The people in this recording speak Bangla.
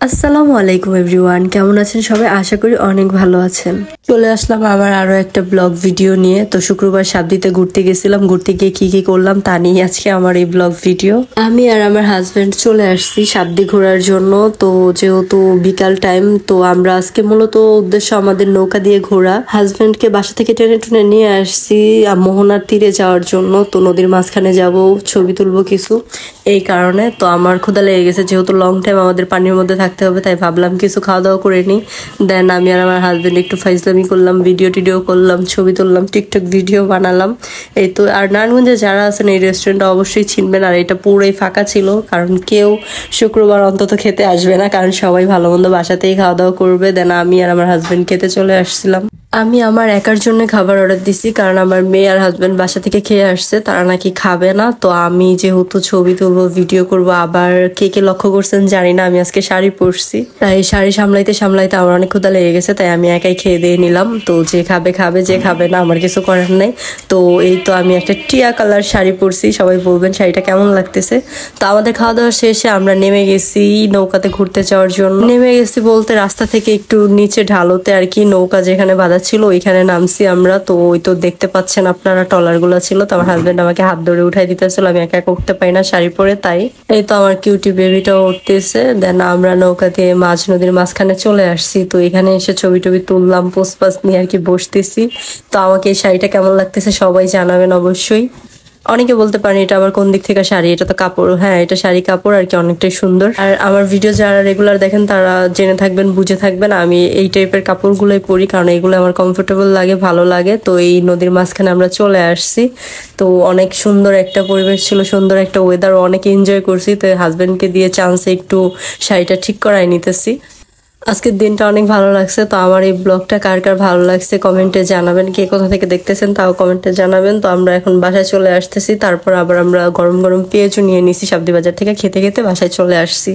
আসসালামু আলাইকুম এভরিওয়ান, কেমন আছেন সবাই? আশা করি অনেক ভালো আছেন। চলে আসলাম আবার আরো একটা ব্লগ ভিডিও নিয়ে। তো শুক্রবার সাবদিতে ঘুরতে গেছিলাম, ঘুরতে গিয়ে কি কি করলাম তা নিয়ে আজকে আমার এই ব্লগ ভিডিও। আমি আর আমার হাজবেন্ড চলে আসছি সাবদি ঘোরার জন্য। তো যেহেতু বিকাল টাইম, তো আমরা আজকে মূলত উদ্দেশ্য আমাদের নৌকা দিয়ে ঘোরা। হাজবেন্ডকে বাসা থেকে টেনে টুনে নিয়ে আসছি মোহনার তীরে যাওয়ার জন্য। তো নদীর মাঝখানে যাব, ছবি তুলবো কিছু, এই কারণে। তো আমার ক্ষুধা লেগে গেছে, যেহেতু লং টাইম আমাদের পানির মধ্যে থাকতে হবে, তাই ভাবলাম কিছু খাওয়া দাওয়া করে নিই। দেন আমি আর আমার হাজবেন্ড একটু ফাইজলামি করলাম, ভিডিও টিডিও করলাম, ছবি তুললাম, টিকটক ভিডিও বানালাম। এই তো। আর নারায়ণগঞ্জে যারা আছেন এই রেস্টুরেন্টটা অবশ্যই চিনবেন। আর এটা পুরোই ফাঁকা ছিল, কারণ কেউ শুক্রবার অন্তত খেতে আসবে না, কারণ সবাই ভালো মন্দ বাসাতেই খাওয়া দাওয়া করবে। দেন আমি আর আমার হাজবেন্ড খেতে চলে আসছিলাম। আমি আমার একার জন্য খাবার অর্ডার দিছি, কারণ আমার মেয়ে আর হাজবেন্ড বাসা থেকে খেয়ে আসছে, তারা নাকি খাবে না। তো আমি যেহেতু ছবি তুলবো, ভিডিও করব, আবার কে কে লক্ষ্য করছেন জানি না, আমি আজকে শাড়ি পরছি, তাই শাড়ি সামলাইতে সামলাইতে আমার অনেক ক্ষুধা লেগে গেছে, তাই আমি একাই খেয়ে দিয়ে নিলাম। তো যে খাবে খাবে, যে খাবে না আমার কিছু করার নাই। তো এই তো আমি একটা টিয়া কালার শাড়ি পরছি, সবাই বলবেন শাড়িটা কেমন লাগতেছে। তো আমাদের খাওয়া দাওয়া শেষে আমরা নেমে গেছি নৌকাতে ঘুরতে যাওয়ার জন্য। নেমে গেছি বলতে রাস্তা থেকে একটু নিচে ঢালোতে আর কি, নৌকা যেখানে বাঁধা ছিল ওইখানে নামছি আমরা। তো ওই তো দেখতে পাচ্ছেন আপনারা টলার গুলো ছিল। তো আমার হাজবেন্ড আমাকে হাত ধরে উঠাই দিতেছিল, আমি একা একা উঠতে পারি না শাড়ি পরে, তাই। এই তো আমার কিউটি বেবিটাও উঠতেছে। দেন আমরা নৌকা দিয়ে মাঝ নদীর মাঝখানে চলে আসছি। তো এখানে এসে ছবি টবি তুললাম, পোস্ট পাস নিয়ে আর কি বসতেছি। তো আমাকে এই শাড়িটা কেমন লাগতেছে সবাই জানাবেন অবশ্যই। অনেকে বলতে পারেন এটা আবার কোন দিক থেকে শাড়ি, এটা তো কাপড়। হ্যাঁ, এটা শাড়ি কাপড় আর কি, অনেকটাই সুন্দর। আর আমার ভিডিও যারা রেগুলার দেখেন তারা জেনে থাকবেন, বুঝে থাকবেন আমি এই টাইপের কাপড়গুলোই পরি, কারণ এইগুলো আমার কমফোর্টেবল লাগে, ভালো লাগে। তো এই নদীর মাঝখানে আমরা চলে আসছি। তো অনেক সুন্দর একটা পরিবেশ ছিল, সুন্দর একটা ওয়েদার, অনেক এনজয় করছি। তো হাজবেন্ডকে দিয়ে চান্সে একটু শাড়িটা ঠিক করাই নিতেছি। আজকের দিনটা অনেক ভালো লাগছে। তো আমার এই ব্লগটা কার কার ভালো লাগছে কমেন্টে জানাবেন, কে কোথা থেকে দেখতেছেন তাও কমেন্টে জানাবেন। তো আমরা এখন বাসায় চলে আসতেছি, তারপর আবার আমরা গরম গরম পেঁয়াজও নিয়ে নিছি সাবদি বাজার থেকে, খেতে খেতে বাসায় চলে আসছি।